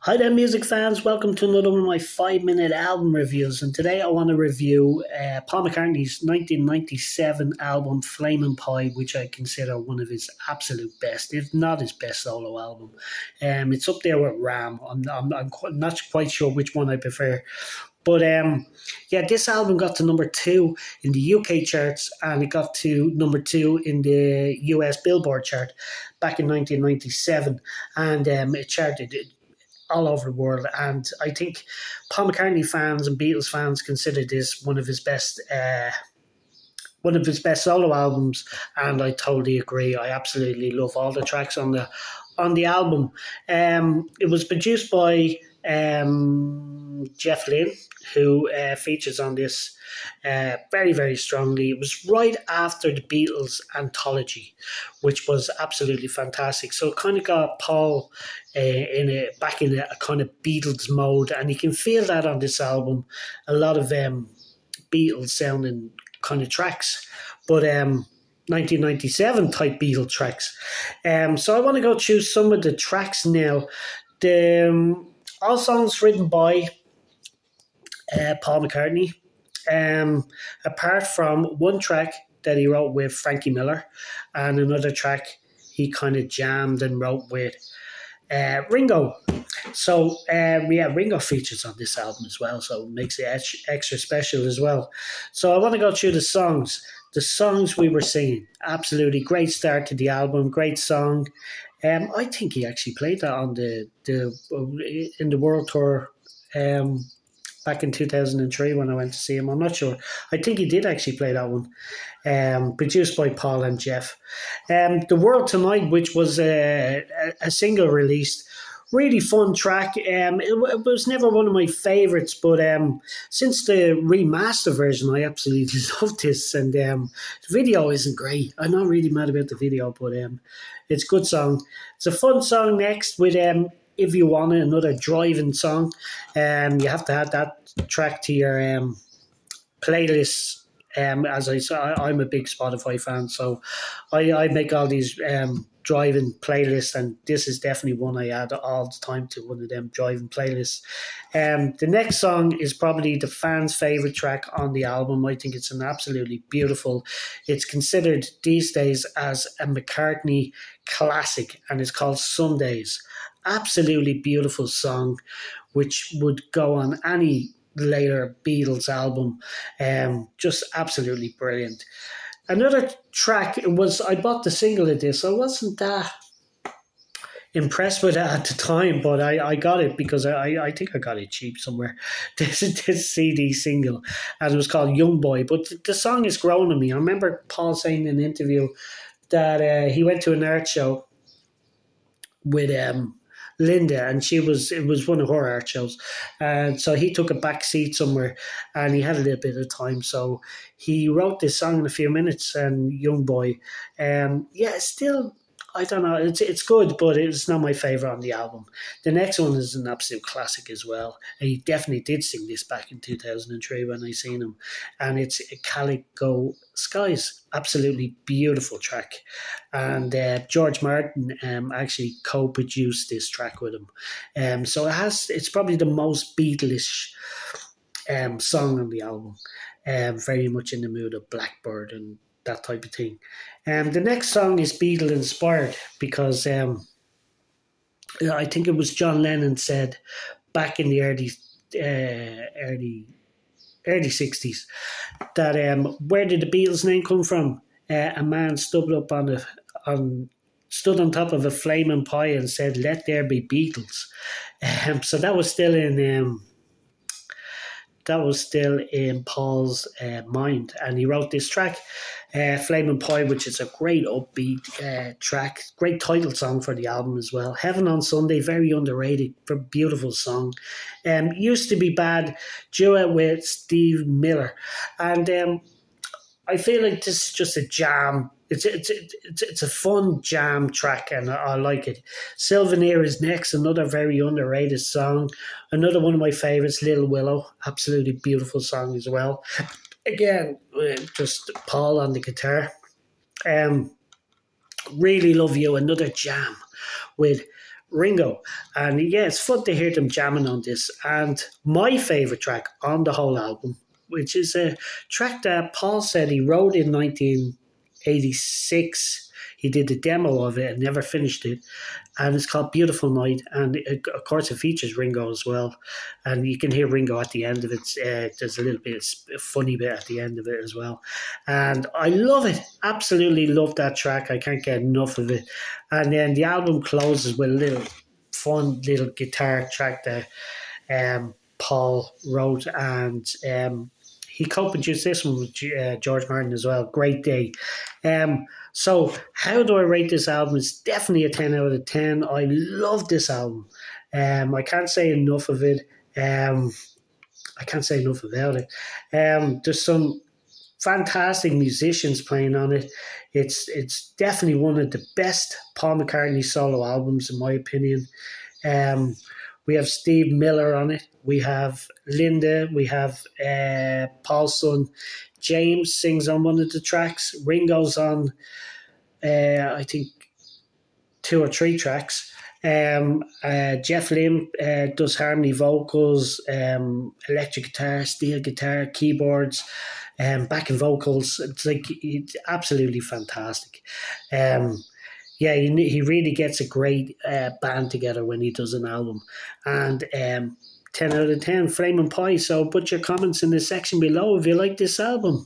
Hi there, music fans. Welcome to another one of my 5 minute album reviews. And today I want to review Paul McCartney's 1997 album Flamin' Pie, which I consider one of his absolute best, if not his best solo album. It's up there with Ram. I'm not quite sure which one I prefer. But yeah, this album got to number two in the UK charts and it got to number two in the US Billboard chart back in 1997. And it charted all over the world. And I think Paul McCartney fans and Beatles fans consider this one of his best solo albums, and I totally agree. I absolutely love all the tracks on the album. It was produced by Jeff Lynne, who features on this very, very strongly. It was right after the Beatles anthology, which was absolutely fantastic. So it kind of got Paul back in a kind of Beatles mode, and you can feel that on this album. A lot of Beatles sounding kind of tracks, but 1997 type Beatles tracks. So I want to go through some of the tracks now. The all songs written by Paul McCartney, apart from one track that he wrote with Frankie Miller, and another track he kind of jammed and wrote with Ringo. So yeah, Ringo features on this album as well, so it makes it extra special as well. So I want to go through the songs. The songs we were singing, absolutely great start to the album, great song. I think he actually played that on the in the world tour back in 2003 when I went to see him. I'm not sure. I think he did actually play that one. Produced by Paul and Jeff. The World Tonight, which was a single released, really fun track. It was never one of my favourites, but since the remaster version, I absolutely love this. And the video isn't great. I'm not really mad about the video, but it's a good song. It's a fun song next with If You Want It, another driving song. You have to add that track to your playlist. As I said, I'm a big Spotify fan, so I make all these driving playlists, and this is definitely one I add all the time to one of them driving playlists. The next song is probably the fans' favorite track on the album. I think it's an absolutely beautiful. It's considered these days as a McCartney classic, and it's called Sundays. Absolutely beautiful song, which would go on any later Beatles album. Just absolutely brilliant. Another track was I bought the single of this. I wasn't that impressed with it at the time, but I got it because I think I got it cheap somewhere. This CD single, and it was called Young Boy. But the song has grown on me. I remember Paul saying in an interview that he went to an art show with Linda, and it was one of her art shows, and so he took a back seat somewhere, and he had a little bit of time, so he wrote this song in a few minutes. And Young Boy, yeah, still. I don't know. It's good, but it's not my favorite on the album. The next one is an absolute classic as well. And he definitely did sing this back in 2003 when I seen him, and it's Calico Skies. Absolutely beautiful track, and George Martin actually co-produced this track with him. So it's probably the most Beatles song on the album. Very much in the mood of Blackbird and that type of thing. The next song is Beatle inspired because I think it was John Lennon said back in the early 60s that where did the Beatles name come from? A man stood on top of a flaming pie and said, "Let there be Beatles." So that was still in Paul's mind, and he wrote this track, Flamin' Pie, which is a great upbeat track, great title song for the album as well. Heaven on Sunday, very underrated, beautiful song. Used to Be Bad, duet with Steve Miller, and I feel like this is just a jam. It's a fun jam track, and I like it. Souvenir is next, another very underrated song. Another one of my favorites, Little Willow, absolutely beautiful song as well. Again, just Paul on the guitar. Um, Really Love You, another jam with Ringo. And yeah, it's fun to hear them jamming on this. And my favourite track on the whole album, which is a track that Paul said he wrote in 1986. He did the demo of it and never finished it. And it's called Beautiful Night. And of course, it features Ringo as well. And you can hear Ringo at the end of it. There's a little bit of funny bit at the end of it as well. And I love it. Absolutely love that track. I can't get enough of it. And then the album closes with a little fun little guitar track that Paul wrote. And he co-produced this one with George Martin as well. Great Day. So how do I rate this album? It's definitely a 10 out of 10. I love this album. I can't say enough of it. I can't say enough about it. There's some fantastic musicians playing on it. It's definitely one of the best Paul McCartney solo albums, in my opinion. We have Steve Miller on it. We have Linda. We have Paul's son James sings on one of the tracks. Ringo's on, I think, 2 or 3 tracks. Jeff Lynne does harmony vocals, electric guitar, steel guitar, keyboards, backing vocals. It's absolutely fantastic. Yeah, he really gets a great band together when he does an album. And 10 out of 10, Flaming Pie. So put your comments in the section below if you like this album.